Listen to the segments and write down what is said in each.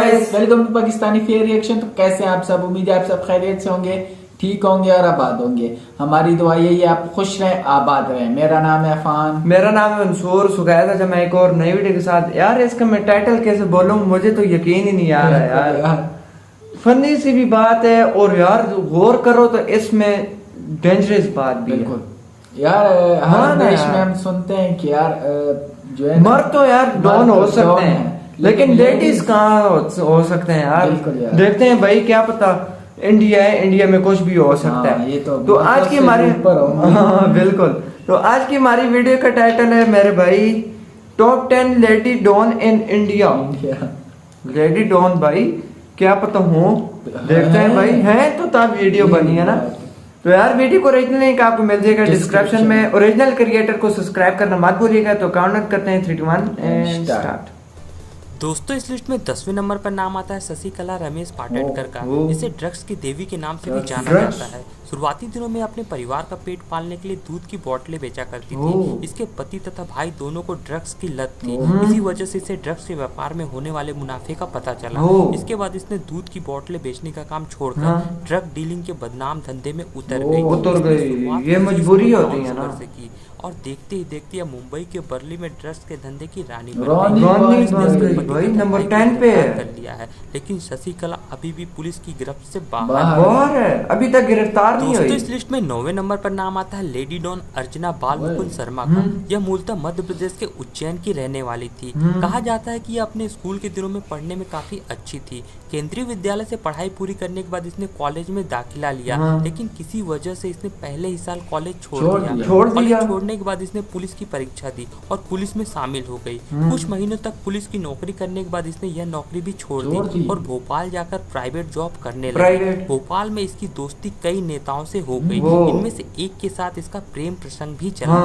Guys, welcome to Pakistani fair reaction. तो कैसे हैं आप सब? उम्मीद है आप सब खैरियत से होंगे, ठीक होंगे और आबाद होंगे। हमारी दुआ यही है आप खुश रहें, आबाद रहें। मेरा नाम है अफान। मेरा नाम है मंसूर। सुगाया था जब मैं एक और नई वीडियो के साथ। यार इसका मैं टाइटल कैसे बोलूं, मुझे तो यकीन ही नहीं आ रहा है यार। फनी सी भी बात है और यार गौर करो तो इसमें डेंजरस बात भी है यार। हाँ हर ना देश यार। में हम सुनते हैं कि यार जो है मर्द तो यार डॉन हो सकते हैं, लेकिन लेडीज कहाँ हो सकते हैं यार। देखते हैं भाई, क्या पता इंडिया है, इंडिया में कुछ भी हो सकता है। ये तो आज की हमारी हाँ बिल्कुल। तो आज की हमारी वीडियो का टाइटल है मेरे भाई, top 10 lady don in India. Lady don भाई क्या पता हो, देखते हैं भाई। है तो तब वीडियो बनी है ना। तो यार वीडियो को ओरिजिनल लिंक आपको मिल जाएगा डिस्क्रिप्शन में। ओरिजिनल क्रिएटर को सब्सक्राइब करना मत भूलिएगा। तो काउंट करते हैं 3 2 1 एंड स्टार्ट। दोस्तों इस लिस्ट में 10वें नंबर पर नाम आता है शशिकला रमेश पाटणकर का। इसे ड्रग्स की देवी के नाम से भी जाना जाता है। शुरुआती दिनों में अपने परिवार का पेट पालने के लिए दूध की बोतलें बेचा करती थी। इसके पति तथा भाई दोनों को ड्रग्स की लत थी। इसी वजह से इसे ड्रग्स के व्यापार में होने वाले मुनाफे का पता चला। इसके बाद इसने दूध की बोतलें बेचने का काम छोड़कर ड्रग डीलिंग के बदनाम धंधे में उतर गई। ये मजबूरी होती है ना। और देखते ही देखते यह मुंबई के बरली में ड्रग्स के धंधे की रानी भाई नंबर 10 पे कर लिया है। लेकिन शशिकला अभी भी पुलिस की गिरफ्त से बाहर है, अभी तक गिरफ्तार नहीं हुई। इस लिस्ट में 9वें नंबर पर नाम आता है लेडी डॉन अर्चना बाल मुकुंद शर्मा का। यह मूलतः मध्य प्रदेश के उज्जैन की रहने वाली थी। कहा जाता है कि यह अपने स्कूल के दिनों में पढ़ने में काफी अच्छी थी। केंद्रीय विद्यालय से पढ़ाई पूरी करने के बाद इसने कॉलेज में दाखिला लिया, लेकिन किसी वजह से इसने पहले ही साल कॉलेज छोड़ दिया। छोड़ने के बाद इसने पुलिस की परीक्षा दी और पुलिस में शामिल हो गई। कुछ महीनों तक पुलिस की नौकरी करने के बाद इसने यह नौकरी भी छोड़ दी और भोपाल जाकर प्राइवेट जॉब करने लगी। भोपाल में इसकी दोस्ती कई नेताओं से हो गई। इनमें से एक के साथ इसका प्रेम प्रसंग भी चला।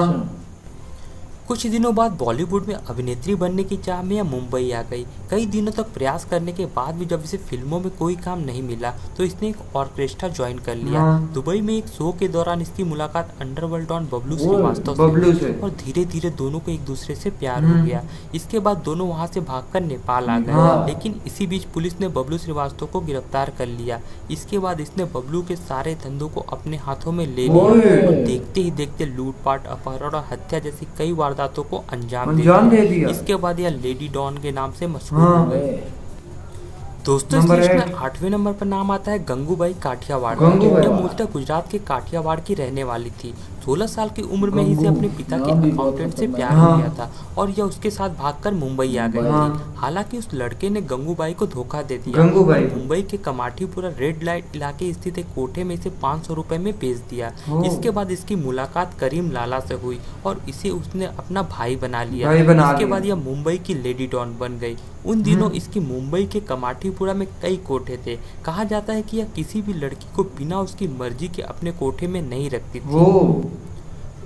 कुछ दिनों बाद बॉलीवुड में अभिनेत्री बनने की चाह में यह मुंबई आ गई। कई दिनों तक प्रयास करने के बाद भी जब इसे फिल्मों में कोई काम नहीं मिला तो इसने एक ऑर्केस्ट्रा ज्वाइन कर लिया। दुबई में एक शो के दौरान इसकी मुलाकात अंडरवर्ल्ड डॉन बबलू श्रीवास्तव से और धीरे धीरे दोनों को एक दूसरे से प्यार हो गया। इसके बाद दोनों वहां से भागकर नेपाल आ गए। लेकिन इसी बीच पुलिस ने बबलू श्रीवास्तव को गिरफ्तार कर लिया। इसके बाद इसने बबलू के सारे धंधों को अपने हाथों में ले लिया और देखते ही देखते लूटपाट, अपहरण और हत्या जैसी कई वारदातों को अंजाम दे दिया। इसके बाद यह लेडी डॉन के नाम से मशहूर हो गए। दोस्तों इस लिस्ट में 8वें नंबर पर नाम आता है गंगूबाई काठियावाड़। यह मूलतः गुजरात के काठियावाड़ की रहने वाली थी। 16 साल की उम्र में ही इसे अपने पिता के अकाउंटेंट से प्यार हो गया था और यह उसके साथ भागकर मुंबई आ गई थी। हालांकि उस लड़के ने गंगूबाई को धोखा दे दिया। मुंबई के कमाठीपुरा रेड लाइट इलाके स्थित एक कोठे में इसे 500 रुपए में बेच दिया। इसके बाद इसकी मुलाकात करीम लाला से हुई और इसे उसने अपना भाई बना लिया। इसके बाद यह मुंबई की लेडी डॉन बन गई। उन दिनों इसकी मुंबई के कमाठीपुरा में कई कोठे थे। कहा जाता है कि यह किसी भी लड़की को बिना उसकी मर्जी के अपने कोठे में नहीं रखती थी।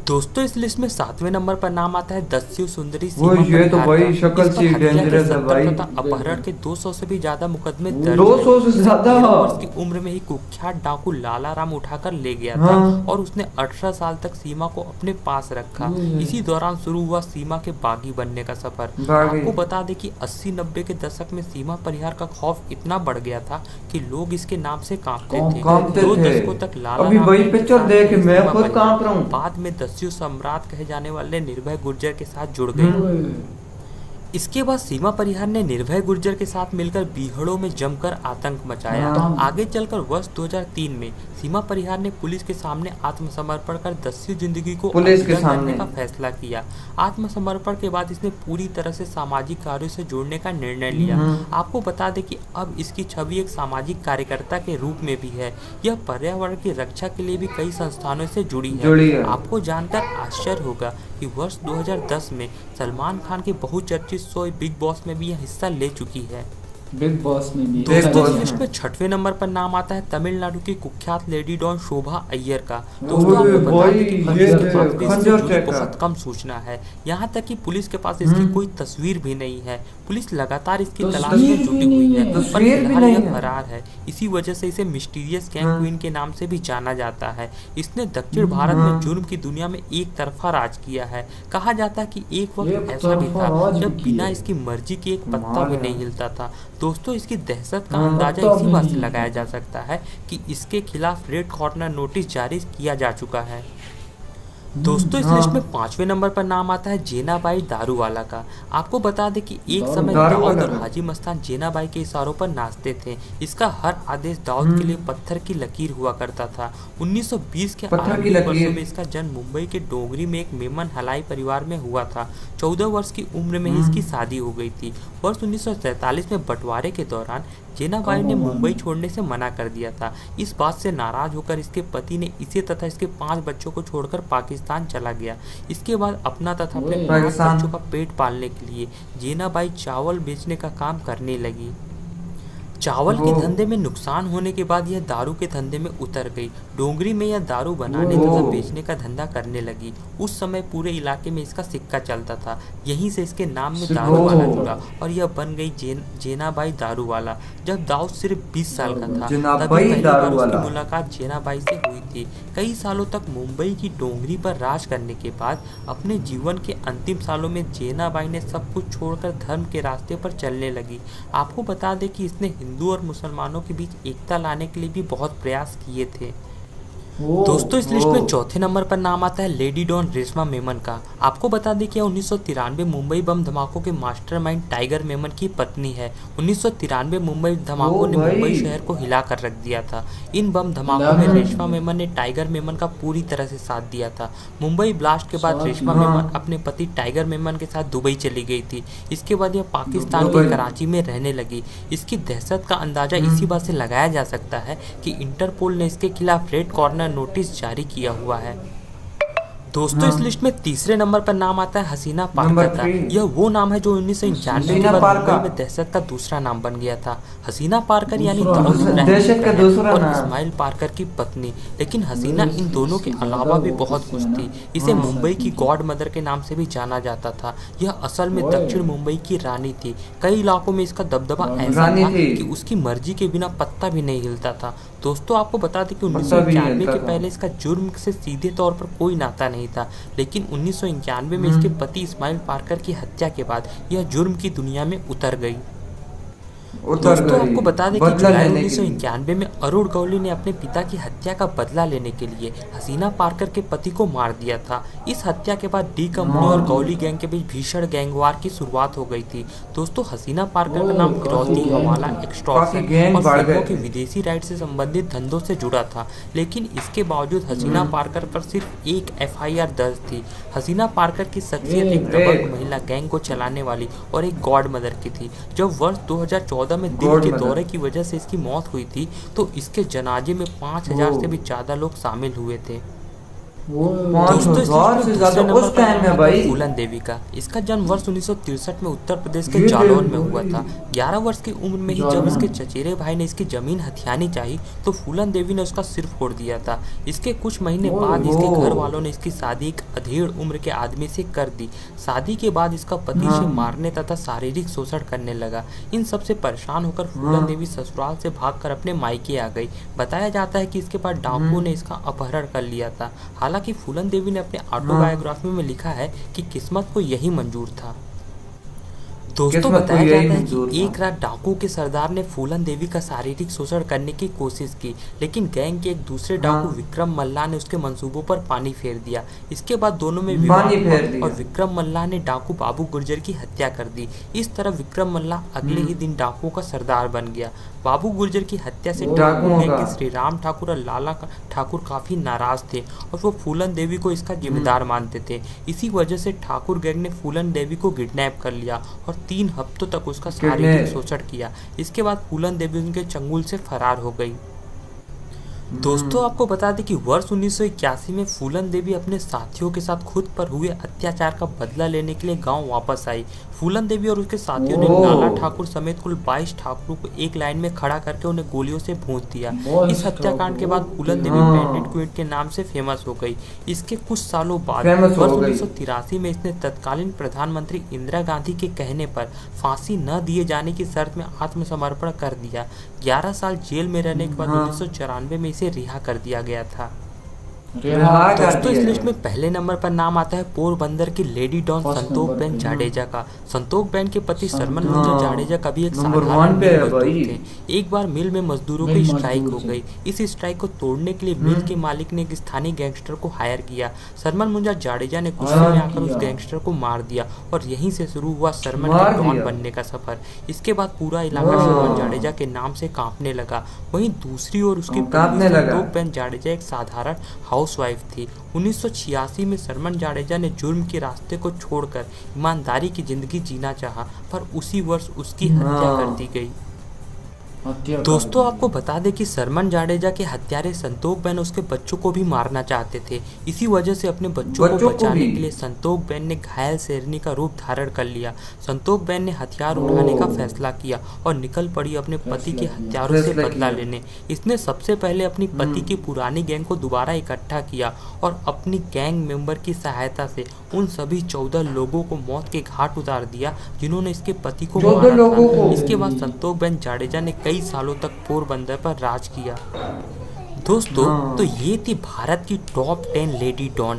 दोस्तों इस लिस्ट में 7वें नंबर पर नाम आता है दस्यु सुंदरी ये तो भाई शक्ल सी डेंजरस है भाई। अपहरण के 200 से भी ज्यादा मुकदमे दर्ज। 200 से ज्यादा। की उम्र में ही कुख्यात डाकू लाला राम उठाकर ले गया था और उसने 18 साल तक सीमा को अपने पास रखा। इसी दौरान शुरू हुआ सीमा के बागी बनने का सफर। आपको बता दें कि 80-90 के दशक में सीमा परिहार का खौफ इतना बढ़ गया था कि लोग इसके नाम से कांपते थे। 2 दशकों तक लाला राम बाद में दस्यु सम्राट कहे जाने वाले निर्भय गुर्जर के साथ जुड़ गई। इसके बाद सीमा परिहार ने निर्भय गुर्जर के साथ मिलकर बीहड़ों में जमकर आतंक मचाया। आगे चलकर वर्ष 2003 में सीमा परिहार ने पुलिस के सामने आत्मसमर्पण कर दस्यु जिंदगी को पुलिस के सामने का फैसला किया। आत्मसमर्पण के बाद इसने पूरी तरह से सामाजिक कार्यों से जुड़ने का निर्णय लिया। आपको बता दें कि अब इसकी छवि एक सामाजिक कार्यकर्ता के रूप में भी है। यह पर्यावरण की रक्षा के लिए भी कई संस्थानों से जुड़ी है। आपको जानकर आश्चर्य होगा कि वर्ष 2010 में सलमान खान के बहुचर्चित शो बिग बॉस में भी यह हिस्सा ले चुकी है। बिग बॉस में भी। दोस्तों इस लिस्ट में 6वें नंबर पर नाम आता है तमिलनाडु की कुख्यात लेडी डॉन शोभा अय्यर का। दोस्तों आपको बता दें कि पुलिस के पास इससे जुड़ी बहुत कम सूचना है। यहाँ तक कि पुलिस के पास इसकी कोई तस्वीर भी नहीं है। पुलिस लगातार इसकी तलाश में जुटी हुई है पर फिलहाल यह फरार है। इसी वजह से इसे मिस्टीरियस गैंग क्वीन के नाम से भी जाना जाता है। इसने दक्षिण भारत में जुर्म की दुनिया में एक तरफा राज किया है। कहा जाता है कि एक वक्त ऐसा भी था जब बिना इसकी मर्जी के एक पत्ता भी नहीं हिलता था। दोस्तों इसकी दहशत का हाँ, अंदाजा तो इसी बात से नहीं। लगाया जा सकता है कि इसके खिलाफ रेड कॉर्नर नोटिस जारी किया जा चुका है। दोस्तों इस लिस्ट हाँ। में 5वें नंबर पर नाम आता है जेनाबाई दारूवाला का। आपको बता दें कि एक समय दारूवाला दाऊद और का। हाजी मस्तान जेनाबाई के इशारों पर नाचते थे। इसका हर आदेश दाऊद के लिए पत्थर की लकीर हुआ करता था। 1920 के पत्थर की आरंभिक लकीर। वर्षों में इसका जन्म मुंबई के डोंगरी में एक मेमन हलाई परिवार में हुआ था। 14 वर्ष की उम्र में ही इसकी शादी हो गई थी। वर्ष 1947 में बंटवारे के दौरान जेनाबाई ने मुंबई छोड़ने से मना कर दिया था। इस बात से नाराज होकर इसके पति ने इसे तथा इसके 5 बच्चों को छोड़कर पाकिस्तान चला गया। इसके बाद अपना तथा अपने 5 पाकिस्तान। बच्चों का पेट पालने के लिए जेनाबाई चावल बेचने का काम करने लगी। चावल के ओह। धंधे में नुकसान होने के बाद यह दारू के धंधे में उतर गई। डोंगरी में यह दारू बनाने ओह। तथा बेचने का धंधा करने लगी। उस समय पूरे इलाके में इसका सिक्का चलता था। यहीं से इसके नाम में दारू वाला ओह। जुड़ा और यह बन गई जेनाबाई दारूवाला। जब दाऊद सिर्फ 20 साल का था जेनाबाई तभी पहली बार उसकी दारूवाला। मुलाकात जेनाबाई से हुई थी। कई सालों तक मुंबई की डोंगरी पर राज करने के बाद अपने जीवन के अंतिम सालों में जेनाबाई ने सब कुछ छोड़कर धर्म के रास्ते पर चलने लगी। आपको बता दें कि इसने हिंदू और मुसलमानों के बीच एकता लाने के लिए भी बहुत प्रयास किए थे। दोस्तों इस लिस्ट में चौथे नंबर पर नाम आता है लेडी डॉन रेशमा मेमन का। आपको बता दें कि 1993 मुंबई बम धमाकों के मास्टरमाइंड टाइगर मेमन की पत्नी है। 1993 मुंबई धमाकों ने भाई। मुंबई शहर को हिला कर रख दिया था। इन बम धमाकों में रेशमा मेमन ने टाइगर मेमन का पूरी तरह से साथ दिया था। मुंबई ब्लास्ट के बाद रेशमा मेमन अपने पति टाइगर मेमन के साथ दुबई चली गई थी। इसके बाद यह पाकिस्तान के कराची में रहने लगी। इसकी दहशत का अंदाजा इसी बात से लगाया जा सकता है कि इंटरपोल ने इसके खिलाफ रेड कॉर्नर नोटिस जारी किया हुआ है। दोस्तों इस लिस्ट में तीसरे नंबर पर नाम आता है हसीना पारकर का। यह वो नाम है जो 1991 के बाद मुंबई में दहशत का दूसरा नाम बन गया था। हसीना पारकर यानी दाऊद इब्राहिम दहशत का दूसरा और नाम। इस्माइल पारकर की पत्नी। लेकिन हसीना इन दोनों के अलावा भी बहुत कुछ थी। इसे मुंबई की गॉड मदर के नाम से भी जाना जाता था। यह असल में दक्षिण मुंबई की रानी थी। कई इलाकों में इसका दबदबा ऐसा था कि उसकी मर्जी के बिना पत्ता भी नहीं हिलता था। दोस्तों आपको बता दें कि 1991 के पहले इसका जुर्म से सीधे तौर पर कोई नाता नहीं था। लेकिन 1991 में इसके पति इस्माइल पारकर की हत्या के बाद यह जुर्म की दुनिया में उतर गई। दोस्तों आपको बता दें कि जुलाई 1991 में अरुण गौली ने अपने पिता की हत्या का बदला लेने के लिए हसीना पारकर के पति को मार दिया था। इस हत्या के बाद डी कंपनी और गौली गैंग के बीच भीषण गैंगवार की शुरुआत हो गई थी। दोस्तों हसीना पारकर का नाम फिरौती, हवाला, एक्सटॉर्शन और फिल्मों के विदेशी राइट से संबंधित धंधों से जुड़ा था। लेकिन इसके बावजूद हसीना पारकर पर सिर्फ एक FIR दर्ज थी। हसीना पारकर की शख्सियत एक दबंग महिला गैंग को चलाने वाली और एक गॉड मदर की थी। जब वर्ष 2014 में दिल के दौरे की वजह से इसकी मौत हुई थी तो इसके जनाजे में 5000 से भी ज्यादा लोग शामिल हुए थे। दोस्तों इस लिस्ट में दूसरे नंबर पर नाम आता है फूलन देवी का। इसका जन्म वर्ष 1963 में उत्तर प्रदेश के जालौन में हुआ था। 11 वर्ष की उम्र में ही जब इसके चचेरे भाई ने इसकी जमीन हथियानी चाही तो फूलन देवी ने उसका सिर फोड़ दिया था। इसके कुछ महीने बाद इसके घर वालों ने इसकी शादी एक अधेड़ उम्र के आदमी से कर दी। शादी के बाद इसका पति इसे मारने तथा शारीरिक शोषण करने लगा। इन सब से परेशान होकर फूलन देवी ससुराल से भागकर अपने मायके आ गई। बताया जाता है कि इसके बाद डाकुओं ने इसका अपहरण कर लिया था। हालांकि फूलन देवी ने अपने ऑटोबायोग्राफी में लिखा है कि किस्मत को यही मंजूर था। दोस्तों बताया जाता है कि एक रात डाकू के सरदार ने फूलन देवी का शारीरिक शोषण करने की कोशिश की, लेकिन गैंग के एक दूसरे डाकू विक्रम मल्ला ने उसके मंसूबों पर पानी फेर दिया। इसके बाद दोनों में विवाद हुआ और विक्रम मल्ला ने डाकू बाबू गुर्जर की हत्या कर दी। इस तरह विक्रम मल्ला अगले ही दिन डाकुओं का सरदार बन गया। बाबू गुर्जर की हत्या से डाकुओं के श्री राम ठाकुर और लाला ठाकुर काफी नाराज थे और वो फूलन देवी को इसका जिम्मेदार मानते थे। इसी वजह से ठाकुर गैंग ने फूलन देवी को किडनैप कर लिया और 3 हफ्तों तक उसका शारीरिक शोषण किया। इसके बाद फूलन देवी उनके चंगुल से फरार हो गई। दोस्तों आपको बता दें कि वर्ष 1981 में फूलन देवी अपने साथियों के साथ खुद पर हुए अत्याचार का बदला लेने के लिए गांव वापस आई। फूलन देवी और उसके साथियों ने लाला ठाकुर समेत कुल 22 ठाकुरों को एक लाइन में खड़ा करके उन्हें गोलियों से भूंज दिया। इस हत्याकांड के बाद फूलन देवी बैंडिट क्वीन के नाम से फेमस हो गई। इसके कुछ सालों बाद वर्ष 1983 में इसने तत्कालीन प्रधानमंत्री इंदिरा गांधी के कहने पर फांसी न दिए जाने की शर्त में आत्मसमर्पण कर दिया। 11 साल जेल में रहने के बाद 1994 में इसे रिहा कर दिया गया था। रिहा कर दोस्तों इस दिया। लिस्ट में पहले नंबर पर नाम आता है पोरबंदर की लेडी डॉन फर्स्ट संतोष नंबर बेन पे, जाडेजा का। संतोष बेन के पति सरमन हाँ, मुंजा जाडेजा कभी एक नंबर साधारण 1 पे मिल है मजदूर भाई। थे। एक बार मिल में मजदूरों मिल की स्ट्राइक मजदूर हो थे। गई। इस स्ट्राइक को तोड़ने के लिए मिल के मालिक ने एक स्थानीय गैंगस्टर को हायर किया। सरमन मुंजा जाडेजा ने गुस्से में आकर उस किया। गैंगस्टर को मार दिया और यहीं से शुरू हुआ सरमन मार के डॉन दिया। बनने का सफर। इसके बाद पूरा इलाका हाँ। सरमन जाडेजा के नाम से कांपने लगा। वहीं दूसरी ओर उसकी कांपने पत्नी लगा। संतोष बेन जाडेजा एक साधारण हाउसवाइफ थी। 1986 में सरमन जाडेजा ने जुर्म के रास्ते को छोड़कर ईमानदारी की जिंदगी जीना चाहा, पर उसी वर्ष उसकी हत्या कर दी गई। हत्या कर दोस्तों दी। आपको बता दें कि सरमन जाडेजा के हत्यारे संतोष बेन उसके बच्चों को भी मारना चाहते थे। इसी वजह से अपने बच्चों को बचाने भी। के लिए संतोष बेन ने घायल शेरनी का रूप धारण कर लिया। संतोष बेन ने हथियार उठाने का फैसला किया और निकल पड़ी अपने पति के हत्यारों से फैसला बदला किया। लेने। इसने सबसे पहले अपनी पति की पुरानी गैंग को दोबारा इकट्ठा किया और अपनी गैंग मेंबर की सहायता से उन सभी 14 लोगों को मौत के घाट उतार दिया जिन्होंने इसके पति को 14 मारा लोगों था। को। इसके बाद संतोष बेन जाडेजा ने कई सालों तक पोरबंदर पर राज किया। दोस्तों हाँ। तो ये थी भारत की टॉप 10 लेडी डॉन।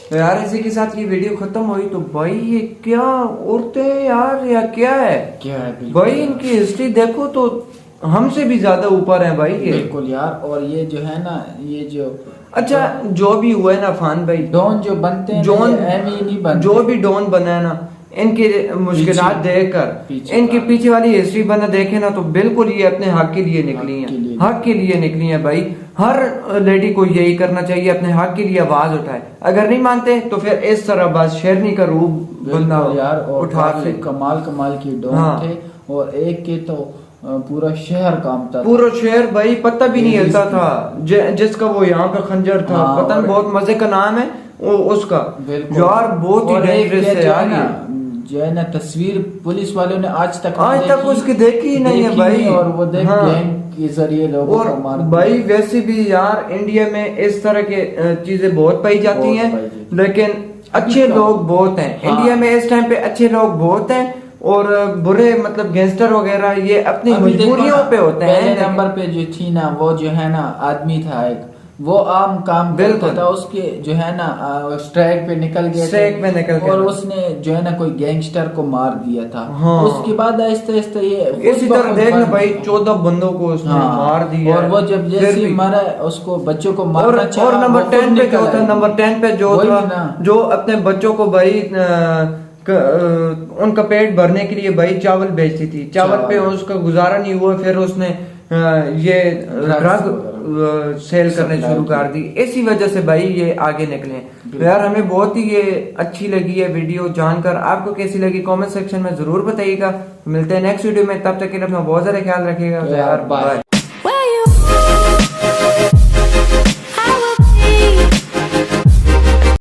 तो यार इसी के साथ ये वीडियो खत्म हुई। तो भाई ये क्या औरतें यार या क्या है क्या है बिल्कुल भाई, यार। इनकी हिस्ट्री देखो तो हमसे भी ज्यादा ऊपर है भाई ये। बिल्कुल यार। और ये जो है ना, ये जो अच्छा जो भी हुआ है ना फान भाई, डॉन जो बनते हैं जॉन नहीं बनते। जो भी डॉन बना है ना, इनके मुश्किलात पीछे देखकर इनके पीछे वाली हिस्ट्री बना देखे ना, तो बिल्कुल ये अपने हक के लिए निकली हक के लिए। है, हक के लिए निकली है भाई। हर लेडी को यही करना चाहिए, अपने हक के लिए आवाज उठाए। अगर नहीं मानते तो फिर इस तरह बस शेरनी का रूप बंदा बिल्कुल यार। और उठा काफी से कमाल की डॉन हाँ। थे। और एक के तो पूरा शहर कांपता था। पूरा शहर भाई पता भी नहीं लेडीज हिलता था। जिसका वो यहाँ पे खंजर था, हाँ, पता नहीं, और- बहुत मजे का नाम है उसका। बिल्कुल यार बहुत ही और एक डेंजरस के है जो यार ना, ये। जो है ना तस्वीर पुलिस वालों ने आज तक उसकी देखी ही नहीं है देखी भाई। और वो देख हाँ। गैंग के जरिए लोगों और को मार भाई वैसे भी यार इंडिया में इस तरह के चीजें बहुत पाई जाती बहुत हैं, पाई जाती हैं। लेकिन अच्छे तो- लोग बहुत हैं। हाँ। इंडिया में इस टाइम पे अच्छे लोग बहुत हैं और बुरे मतलब गैंगस्टर वगैरह ये अपनी अभी देखो मजबूरियों ना, पे होते हैं। पहले लेकिन- नंबर पे जो थी ना, वो जो है ना आदमी था एक, वो आम काम करता बिल्कुल। था। उसके जो है ना स्ट्राइक पे निकल गया स्ट्राइक पे निकल और गया। उसने जो है ना कोई गैंगस्टर को मार दिया था। हाँ। उसके बाद आहिस्ते आहिस्ते ये इसी खुद ब तरह खुद देखना बन- भाई 14 बंदों को उसने हाँ। मार दिया। और वो जब फिर जैसे भी- मरा उसको बच्चों को और मारना चाहा, और नंबर वो खुद 10 पे निकल जो था, आया। नंबर 10 पे जो वही था ना। जो अपने बच्चों को भाई उनका पेट भरने के लिए भाई चावल बेचती थी। चावल पे चावल। उसका गुजारा नहीं हुआ, फिर उसने ये ड्रग सेल करने सप्लाई शुरू की। कर दी। इसी वजह से भाई ये आगे निकले। तो यार हमें बहुत ही ये अच्छी लगी है वीडियो जानकर। आपको कैसी लगी कमेंट सेक्शन में जरूर बताइएगा। मिलते हैं नेक्स्ट वीडियो में, तब तक के लिए अपना बहुत ज्यादा ख्याल रखिएगा। तो यार बाय।